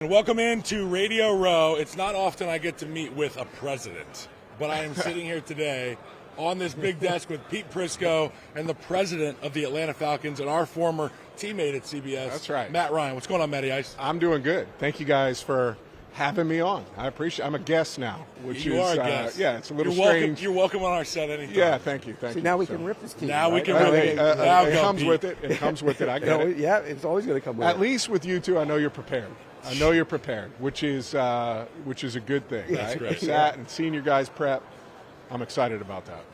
Welcome into Radio Row. It's not often I get to meet with a president, but I am sitting here today on this big desk with Pete Prisco and the president of the Atlanta Falcons and our former teammate at CBS. That's right. Matt Ryan. What's going on, Matty Ice? I'm doing good. Thank you guys for having me on. I appreciate. I'm a guest now, which you are a guest. Yeah, it's a little you're strange. Welcome, you're welcome on our set anytime. Yeah, thank you. Thank you. Now we can rip this team. Now right? we can rip it. Now it go, comes Pete. with it. It comes with it. I get it. Yeah, it's always going to come with At it. least with you two, I know you're prepared. I know you're prepared, which is a good thing. That's Right? great. That and seeing you guys prep, I'm excited about that.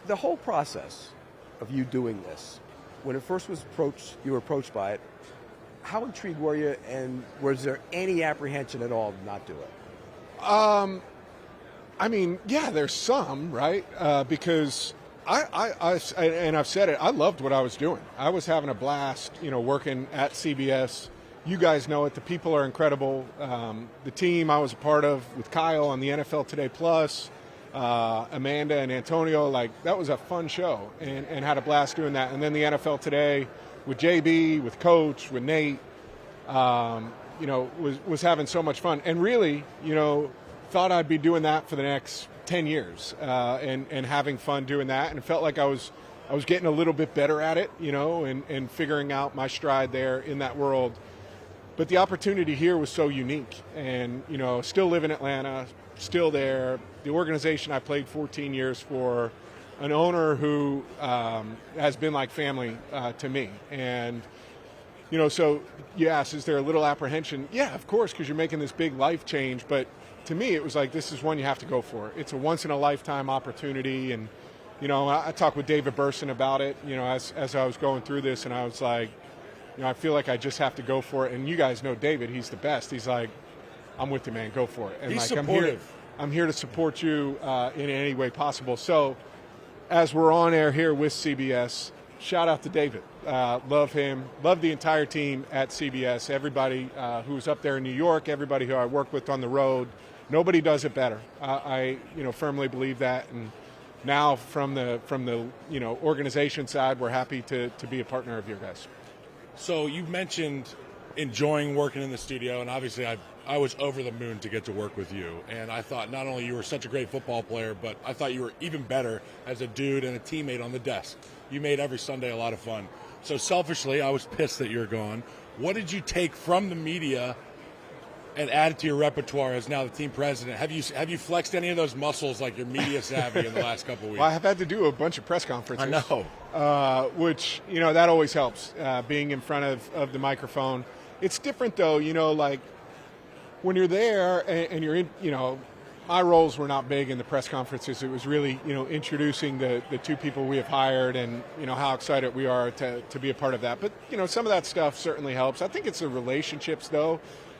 The whole process of you doing this, when it first was approached, you were approached by it, how intrigued were you, and was there any apprehension at all to not do it? I mean, yeah, there's some, right? Because and I've said it, I loved what I was doing. I was having a blast, working at CBS. You guys know it. The people are incredible. The team I was a part of with Kyle on the NFL Today Plus, Amanda and Antonio, that was a fun show and had a blast doing that. And then the NFL Today with JB, with Coach, with Nate, was having so much fun. And really, thought I'd be doing that for the next 10 years and having fun doing that. And it felt like I was getting a little bit better at it, and figuring out my stride there in that world. But the opportunity here was so unique, and still live in Atlanta, still there. The organization I played 14 years for, an owner who has been like family to me, and so you asked, is there a little apprehension? Yeah, of course, because you're making this big life change. But to me, it was like, this is one you have to go for. It's a once in a lifetime opportunity, and I talked with David Burson about it, as I was going through this, and I was like, I feel like I just have to go for it. And you guys know David, he's the best. He's like, I'm with you, man, go for it. And he's supportive. I'm here to support you in any way possible. So as we're on air here with CBS, shout out to David. Love him. Love the entire team at CBS. Everybody who's up there in New York, everybody who I work with on the road. Nobody does it better. I firmly believe that. And now from the organization side, we're happy to be a partner of your guys. So you mentioned enjoying working in the studio, and obviously I was over the moon to get to work with you. And I thought not only you were such a great football player, but I thought you were even better as a dude and a teammate on the desk. You made every Sunday a lot of fun. So selfishly, I was pissed that you're gone. What did you take from the media and add it to your repertoire as now the team president? Have you flexed any of those muscles like your media savvy in the last couple of weeks? Well, I have had to do a bunch of press conferences. I know. Which, that always helps, being in front of the microphone. It's different, though, when you're there and you're in, my roles were not big in the press conferences. It was really, introducing the two people we have hired and, how excited we are to be a part of that. But, some of that stuff certainly helps. I think it's the relationships, though.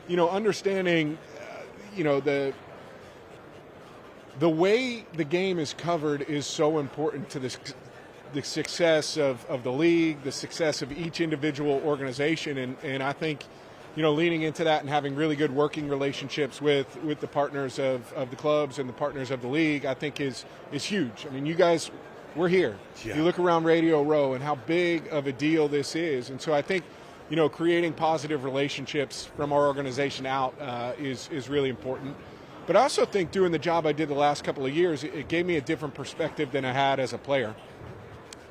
Understanding, the way the game is covered is so important to the success of the league, the success of each individual organization. And I think, leaning into that and having really good working relationships with the partners of the clubs and the partners of the league, I think is huge. I mean, you guys, we're here. Yeah. You look around Radio Row and how big of a deal this is. And so I think, creating positive relationships from our organization out is really important. But I also think doing the job I did the last couple of years, it gave me a different perspective than I had as a player.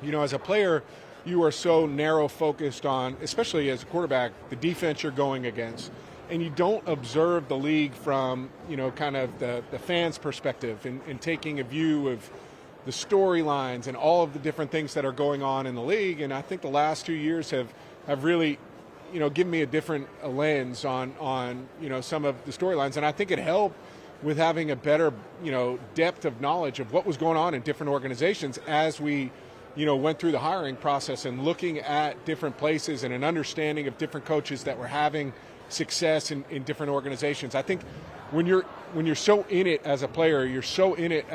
As a player, you are so narrow focused on, especially as a quarterback, the defense you're going against. And you don't observe the league from, kind of the fans' perspective and taking a view of the storylines and all of the different things that are going on in the league. And I think the last 2 years have really give me a different lens on some of the storylines. And I think it helped with having a better, depth of knowledge of what was going on in different organizations as we, went through the hiring process and looking at different places and an understanding of different coaches that were having success in different organizations. I think when you're so in it as a player, you're so in it,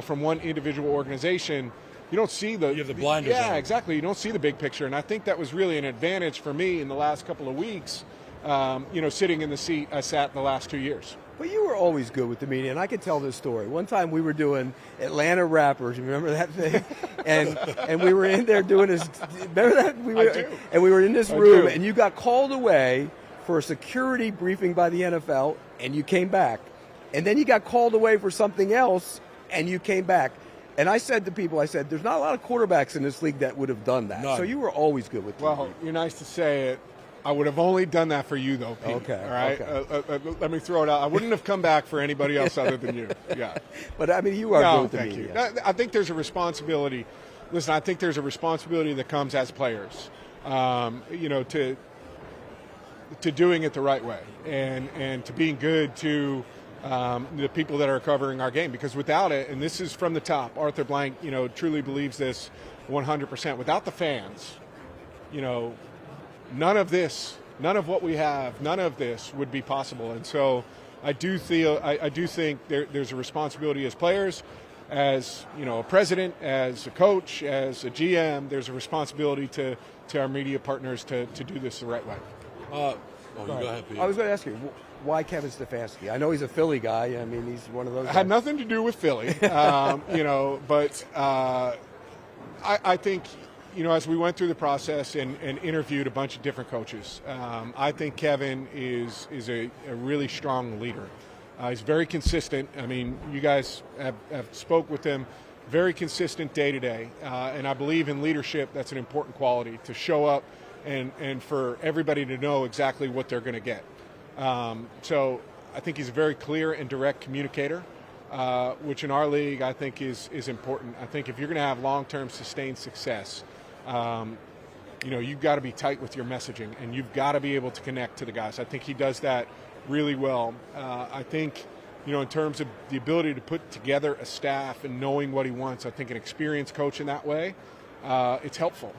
from one individual organization, you don't see you have the blinders on. Yeah, exactly. You don't see the big picture. And I think that was really an advantage for me in the last couple of weeks, sitting in the seat I sat the last 2 years. But you were always good with the media, and I could tell this story. One time we were doing Atlanta Rappers. You remember that thing? And we were in there doing this. Remember that? I do. And we were in this room, and you got called away for a security briefing by the NFL, and you came back. And then you got called away for something else, and you came back. And I said to people, there's not a lot of quarterbacks in this league that would have done that. None. So you were always good with TV. Well, you're nice to say it. I would have only done that for you, though, Pete. Okay. All right? Okay. Let me throw it out. I wouldn't have come back for anybody else other than you. Yeah. But, I mean, you are good with the thank media. you. I think there's a responsibility. Listen, I think there's a responsibility that comes as players, to doing it the right way and to being good to the people that are covering our game. Because without it, and this is from the top, Arthur Blank, truly believes this 100%. Without the fans, none of what we have, none of this would be possible. And so I do think there's a responsibility as players, as a president, as a coach, as a GM. There's a responsibility to our media partners to do this the right way. You go ahead, Pete. I was going to ask you, why Kevin Stefanski? I know he's a Philly guy. I mean, he's one of those guys. Had nothing to do with Philly, but I think, as we went through the process and interviewed a bunch of different coaches, I think Kevin is a really strong leader. He's very consistent. I mean, you guys have spoke with him, very consistent day to day. And I believe in leadership, that's an important quality, to show up and for everybody to know exactly what they're going to get. So I think he's a very clear and direct communicator, which in our league I think is important. I think if you're going to have long-term sustained success, you've got to be tight with your messaging and you've got to be able to connect to the guys. I think he does that really well. I think, in terms of the ability to put together a staff and knowing what he wants, I think an experienced coach in that way, it's helpful.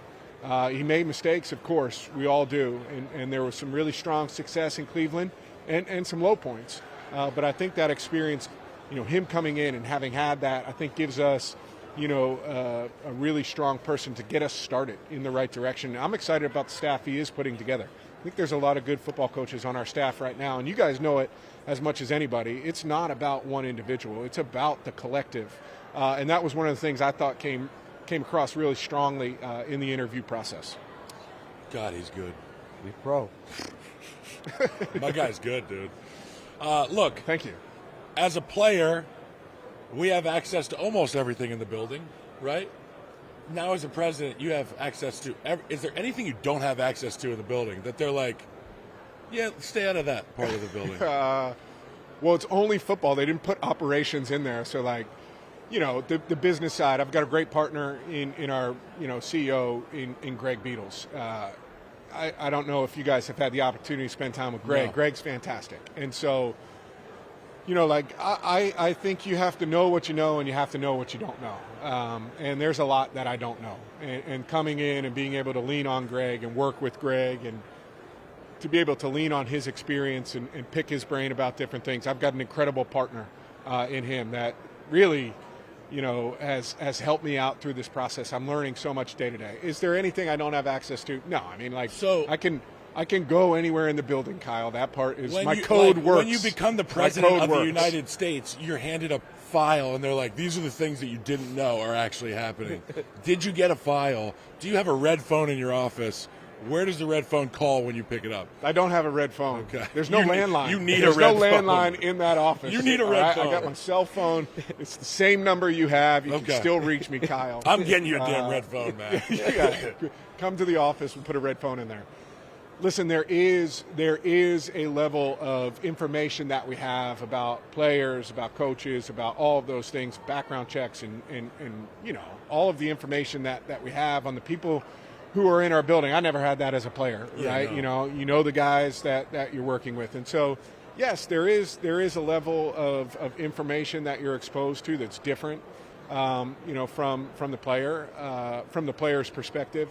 He made mistakes, of course, we all do, and there was some really strong success in Cleveland and some low points. But I think that experience, him coming in and having had that, I think gives us, a really strong person to get us started in the right direction. I'm excited about the staff he is putting together. I think there's a lot of good football coaches on our staff right now, and you guys know it as much as anybody. It's not about one individual. It's about the collective. And that was one of the things I thought came across really strongly in the interview process. God, he's good. He's pro. My guy's good, dude. Look, thank you. As a player, we have access to almost everything in the building, right? Now as a president, you have access to is there anything you don't have access to in the building that they're like, yeah, stay out of that part of the building? Well, it's only football. They didn't put operations in there. So, the business side, I've got a great partner in our, CEO in Greg Beatles. I don't know if you guys have had the opportunity to spend time with Greg. No. Greg's fantastic. And so, I think you have to know what you know and you have to know what you don't know. And there's a lot that I don't know. And coming in and being able to lean on Greg and work with Greg and to be able to lean on his experience and pick his brain about different things. I've got an incredible partner in him that really, has helped me out through this process. I'm learning so much day to day. Is there anything I don't have access to? No. I mean, so I can go anywhere in the building, Kyle. That part is when code works. When you become the president of the works. United States, you're handed a file, and they're like, these are the things that you didn't know are actually happening. Did you get a file? Do you have a red phone in your office? Where does the red phone call when you pick it up? I don't have a red phone. Okay. There's no landline. You need There's a red no phone. landline in that office. You need a red phone. I got my cell phone. It's the same number you have. You can still reach me, Kyle. I'm getting you a damn red phone, man. Yeah. Come to the office and put a red phone in there. Listen, there is a level of information that we have about players, about coaches, about all of those things, background checks, and all of the information that we have on the people who are in our building. I never had that as a player, right? No. You know the guys that you're working with, and so yes, there is a level of information that you're exposed to that's different, from the player, from the player's perspective,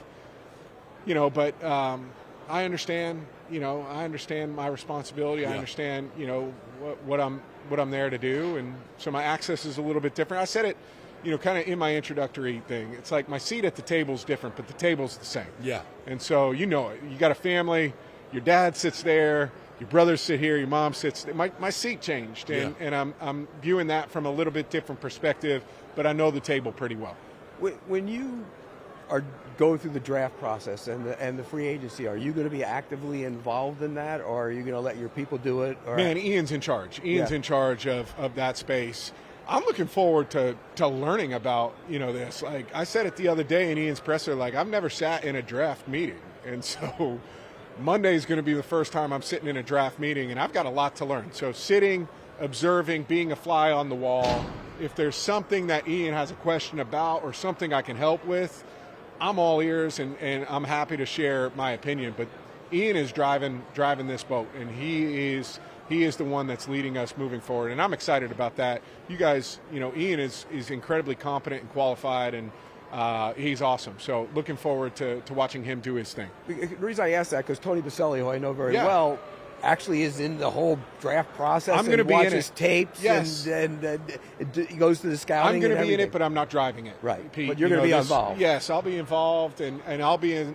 but. I understand, I understand my responsibility. Yeah. I understand, what I'm there to do. And so my access is a little bit different. I said it, kind of in my introductory thing. It's like my seat at the table is different, but the table's the same. Yeah. And so, you got a family, your dad sits there, your brothers sit here, your mom sits there. My seat changed. And, Yeah. and I'm viewing that from a little bit different perspective, but I know the table pretty well. When you are going through the draft process and the free agency, are you going to be actively involved in that, or are you going to let your people do it? Or? Man, Ian's in charge. Ian's in charge of that space. I'm looking forward to learning about, this. Like I said it the other day in Ian's presser, like I've never sat in a draft meeting. And so Monday is going to be the first time I'm sitting in a draft meeting, and I've got a lot to learn. So sitting, observing, being a fly on the wall, if there's something that Ian has a question about or something I can help with, I'm all ears, and I'm happy to share my opinion. But Ian is driving this boat, and he is the one that's leading us moving forward, and I'm excited about that. You guys, Ian is incredibly competent and qualified, and he's awesome. So looking forward to watching him do his thing. The reason I ask that, because Tony Baselli, who I know very well, actually is in the whole draft process. I'm going to be in it. Tapes, and he goes to the scouting. I'm going to be in everything. it, but I'm not driving it. Right, Pete, but you're going to be involved. Yes, I'll be involved, and I'll be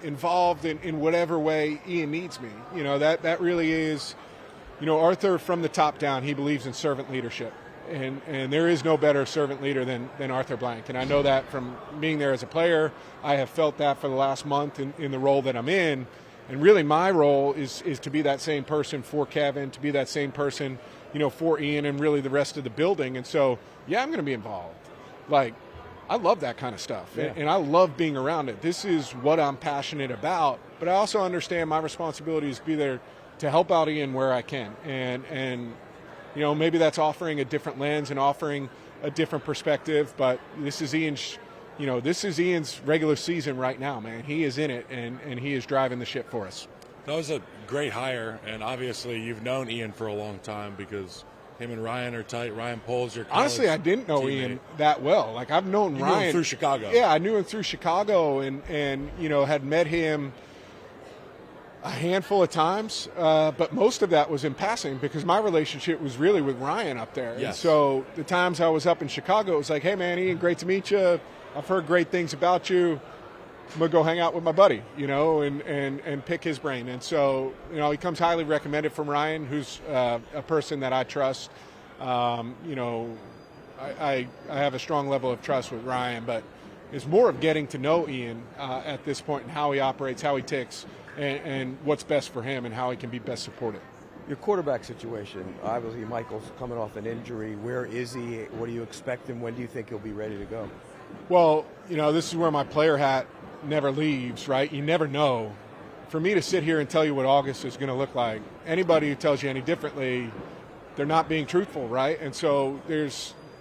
involved in whatever way Ian needs me. That really is, Arthur from the top down, he believes in servant leadership. And there is no better servant leader than Arthur Blank. And I know that from being there as a player. I have felt that for the last month in the role that I'm in. And really my role is to be that same person for Kevin, to be that same person, for Ian and really the rest of the building. And so, I'm going to be involved. Like, I love that kind of stuff. Yeah. And I love being around it. This is what I'm passionate about. But I also understand my responsibility is to be there to help out Ian where I can. And maybe that's offering a different lens and offering a different perspective, but this is Ian's regular season right now, man. He is in it, and he is driving the ship for us. That was a great hire, and obviously you've known Ian for a long time because him and Ryan are tight. Ryan Poles, your college Honestly, I didn't know teammate. Ian that well. Like, I've known You Ryan. knew him through Chicago. Yeah, I knew him through Chicago and had met him a handful of times, but most of that was in passing because my relationship was really with Ryan up there. Yes. And so the times I was up in Chicago, it was like, hey, man, Ian, great to meet you. I've heard great things about you. I'm going to go hang out with my buddy, and pick his brain. And so, he comes highly recommended from Ryan, who's a person that I trust. I have a strong level of trust with Ryan, but it's more of getting to know Ian at this point and how he operates, how he ticks, and what's best for him and how he can be best supported. Your quarterback situation, obviously Michael's coming off an injury. Where is he? What do you expect him? When do you think he'll be ready to go? Well, this is where my player hat never leaves, right? You never know. For me to sit here and tell you what August is going to look like, anybody who tells you any differently, they're not being truthful, right? And so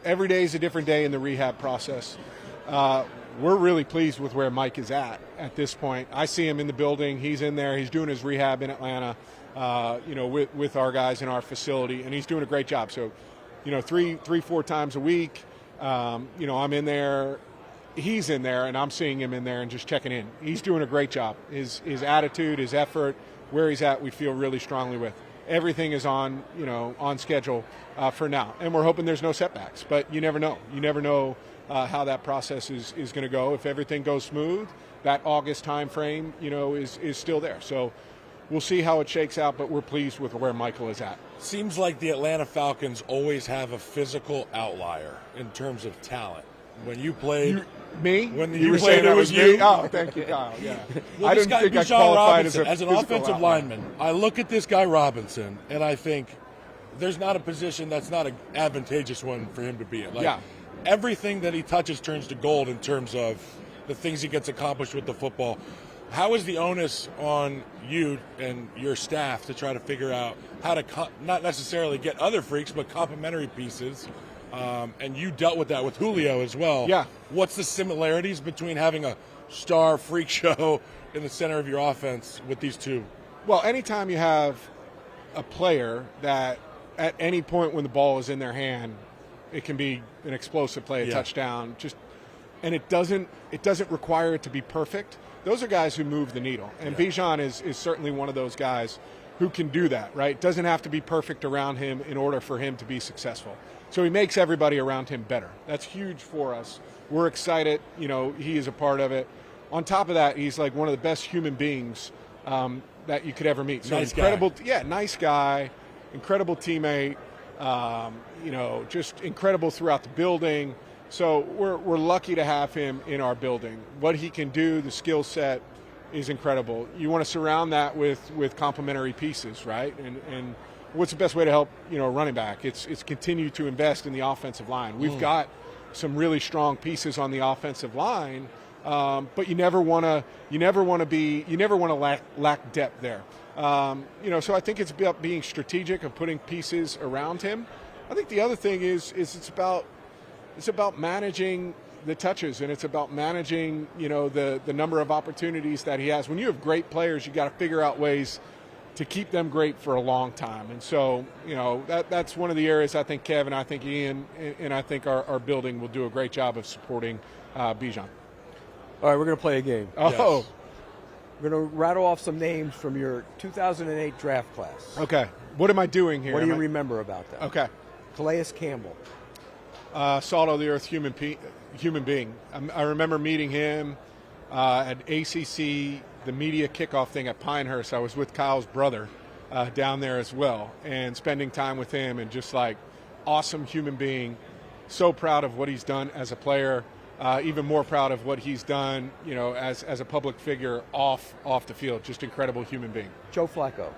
every day is a different day in the rehab process. We're really pleased with where Mike is at this point. I see him in the building. He's in there. He's doing his rehab in Atlanta, with our guys in our facility, and he's doing a great job. So, 3-4 times a week, I'm in there. He's in there, and I'm seeing him in there and just checking in. He's doing a great job. His attitude, his effort, where he's at, we feel really strongly with. Everything is on schedule for now, and we're hoping there's no setbacks. But you never know. You never know how that process is going to go. If everything goes smooth, that August time frame, is still there. So we'll see how it shakes out, but we're pleased with where Michael is at. Seems like the Atlanta Falcons always have a physical outlier in terms of talent. When you played... Me? When you you were played, saying it that was was you? me? Oh, thank you, Kyle. Yeah. Well, I this didn't guy, think I Bijan qualified Robinson, as an physical offensive outlier. lineman, I look at this guy Robinson, and I think there's not a position that's not an advantageous one for him to be in. Like, everything that he touches turns to gold in terms of the things he gets accomplished with the football. How is the onus on you and your staff to try to figure out how to not necessarily get other freaks, but complementary pieces? And you dealt with that with Julio as well. Yeah. What's the similarities between having a star freak show in the center of your offense with these two? Well, anytime you have a player that at any point when the ball is in their hand, it can be an explosive play, a touchdown. And it doesn't require it to be perfect. Those are guys who move the needle. And Bijan is certainly one of those guys who can do that, right? Doesn't have to be perfect around him in order for him to be successful. So he makes everybody around him better. That's huge for us. We're excited. He is a part of it. On top of that, he's like one of the best human beings that you could ever meet. So nice incredible, guy. Nice guy, incredible teammate. Just incredible throughout the building. So we're lucky to have him in our building. What he can do, the skill set, is incredible. You want to surround that with complementary pieces, right? And what's the best way to help a running back? It's continue to invest in the offensive line. We've got some really strong pieces on the offensive line, but you never want to lack depth there. So I think it's about being strategic of putting pieces around him. I think the other thing is it's about managing the touches, and it's about managing the number of opportunities that he has. When you have great players, you got to figure out ways to keep them great for a long time. And so that's one of the areas I think Kevin, I think Ian, and I think our building will do a great job of supporting Bijan. All right, we're going to play a game. Oh. Yes. We're going to rattle off some names from your 2008 draft class. Okay. What am I doing here? What do you remember about that? Okay. Calais Campbell. Salt of the earth human being. I remember meeting him at ACC, the media kickoff thing at Pinehurst. I was with Kyle's brother down there as well, and spending time with him, and just like awesome human being. So proud of what he's done as a player. Even more proud of what he's done, as a public figure off the field. Just incredible human being. Joe Flacco.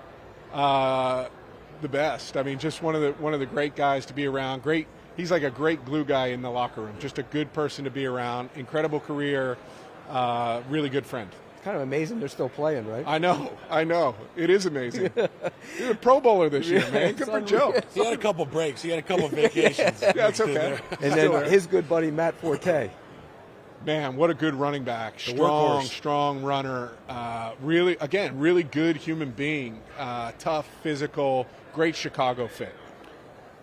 The best. I mean, just one of the great guys to be around. Great. He's like a great glue guy in the locker room. Just a good person to be around. Incredible career. Really good friend. It's kind of amazing they're still playing, right? I know. It is amazing. He's a Pro Bowler this year, man. Good for Joe. He had a couple breaks. He had a couple vacations. Yeah, that's okay. And then his good buddy Matt Forte. Man, what a good running back. Strong runner. Really good human being. Tough, physical, great Chicago fit.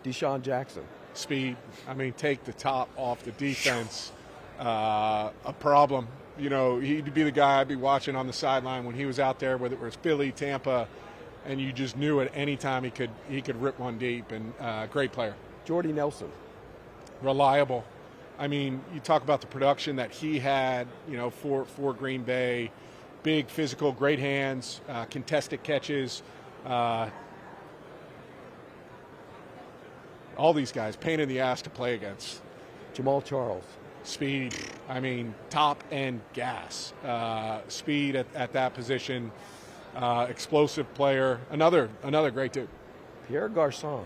Deshaun Jackson. Speed. I mean, take the top off the defense. A problem. He'd be the guy I'd be watching on the sideline when he was out there, whether it was Philly, Tampa, and you just knew at any time he could rip one deep. And great player. Jordy Nelson. Reliable. I mean, you talk about the production that he had, for Green Bay. Big, physical, great hands, contested catches. All these guys, pain in the ass to play against. Jamal Charles. Speed. I mean, top and gas. Speed at that position. Explosive player. Another great dude. Pierre Garçon.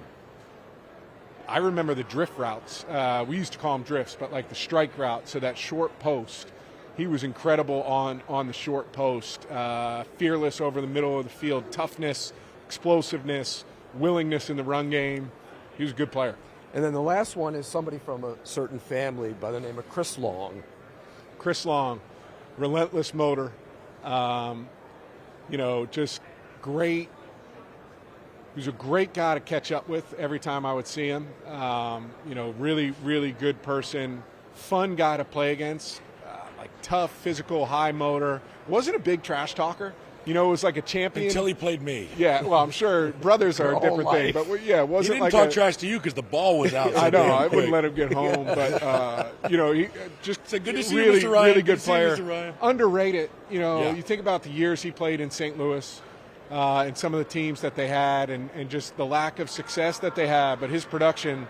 I remember the drift routes. We used to call them drifts, but like the strike route, so that short post. He was incredible on the short post. Fearless over the middle of the field. Toughness, explosiveness, willingness in the run game. He was a good player. And then the last one is somebody from a certain family by the name of Chris Long. Chris Long, relentless motor. Just great. He was a great guy to catch up with every time I would see him. Really, really good person. Fun guy to play against. Tough, physical, high motor. Wasn't a big trash talker. It was like a champion. Until he played me. Yeah, well, I'm sure brothers are a different thing. But, it wasn't he didn't like talk trash to you because the ball was out. I know. I wouldn't let him get home. But, he just good to see you, Mr. Ryan. Really good player. Mr. Ryan. Underrated. You think about the years he played in St. Louis and some of the teams that they had and just the lack of success that they had. But his production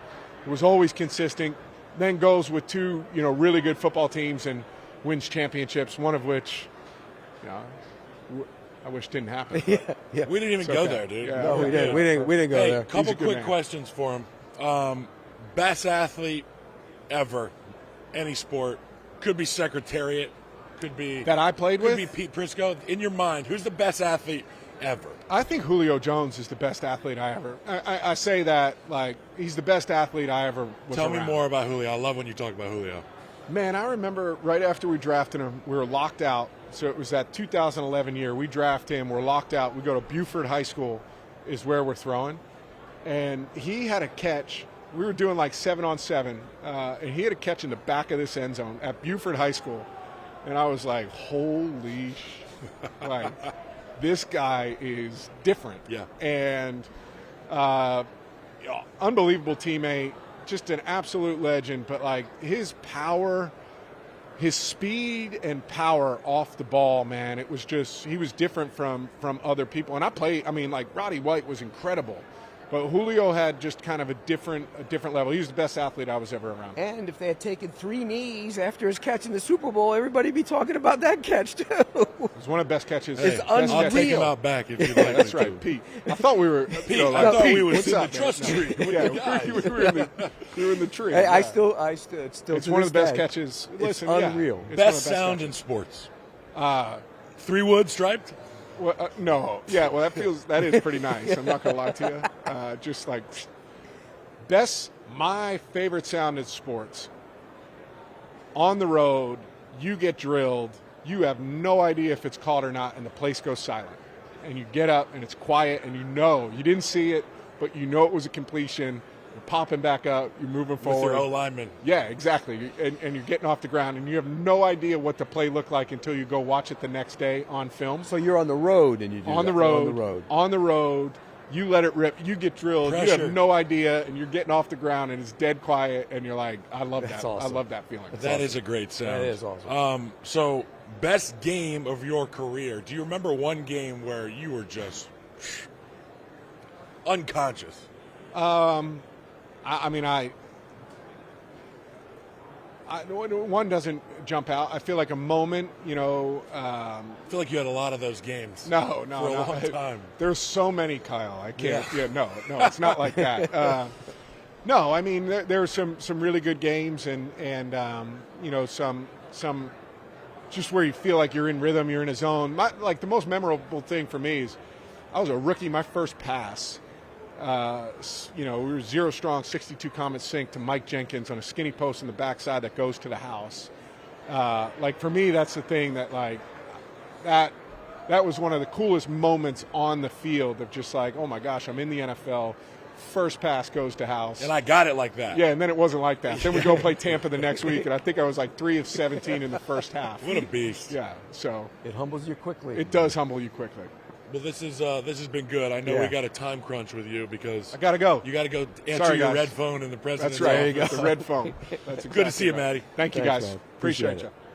was always consistent. Then goes with two, really good football teams and wins championships, one of which, I wish didn't happen. Yeah. We didn't even go there, dude. Yeah, no, we didn't. We didn't go there. Couple quick questions for him. Best athlete ever, any sport. Could be Secretariat. Could be that I played with. Could be Pete Prisco. In your mind, who's the best athlete ever? I think Julio Jones is the best athlete I ever. I say that like he's the best athlete I ever was Tell around. me more about Julio. I love when you talk about Julio. Man, I remember right after we drafted him, we were locked out. So it was that 2011 year. We draft him. We're locked out. We go to Buford High School is where we're throwing. And he had a catch. We were doing like 7-on-7. And he had a catch in the back of this end zone at Buford High School. And I was like, holy like, this guy is different. Yeah. And unbelievable teammate. Just an absolute legend. But, like, his power – his speed and power off the ball, man, it was just, he was different from other people. And Roddy White was incredible. But Julio had just kind of a different level. He was the best athlete I was ever around. And if they had taken 3 knees after his catch in the Super Bowl, everybody'd be talking about that catch too. It was one of the best catches. It's best unreal. I'll catches. take him out back if you'd like. That's me right, to. Pete. I thought we were. Pete, You know, I like, thought Pete, we was what's in the up, man? trust tree. with Yeah, the guys. we were in the tree. Hey, Yeah. it's still It's to one of this the best day. catches. It's Listen, unreal. Yeah, it's Best one of the sound in catches. sports. 3 wood striped. Well, no, yeah, well, that is pretty nice. I'm not gonna lie to you. Just like my favorite sound in sports. On the road, you get drilled. You have no idea if it's caught or not, and the place goes silent. And you get up, and it's quiet, and you didn't see it, but you know it was a completion. You're popping back up. You're moving forward. With your O-lineman. Yeah, exactly. And you're getting off the ground, and you have no idea what the play looked like until you go watch it the next day on film. So you're on the road and you do On that. the road, you let it rip, you get drilled, you Pressure. have no idea, and you're getting off the ground, and it's dead quiet, and you're like, I love That's that. awesome. I love that feeling. That is a great sound. That is awesome. So, best game of your career. Do you remember one game where you were just unconscious? One doesn't jump out. I feel like a moment, I feel like you had a lot of those games. No, For a long time. There's so many, Kyle. I can't. Yeah. No, it's not like that. No, I mean there are some really good games, and some just where you feel like you're in rhythm, you're in a zone. The most memorable thing for me is I was a rookie. My first pass, we were 0 strong, 62 Comet sink to Mike Jenkins on a skinny post in the backside that goes to the house. For me, that's the thing that was one of the coolest moments on the field of just like, oh my gosh, I'm in the NFL. First pass goes to house. And I got it like that. Yeah, and then it wasn't like that. Then we go play Tampa the next week, and I think I was like 3 of 17 in the first half. What a beast. Yeah, so It humbles you quickly. it does humble you quickly. Well, this has been good. I know Yeah. we got a time crunch with you because I got to go. you got to go answer Sorry, your guys. red phone in the president's That's right. office. The red phone. That's Good to exactly see you, right. Matty. Thank you, Thanks, guys. man. Appreciate Appreciate you. it.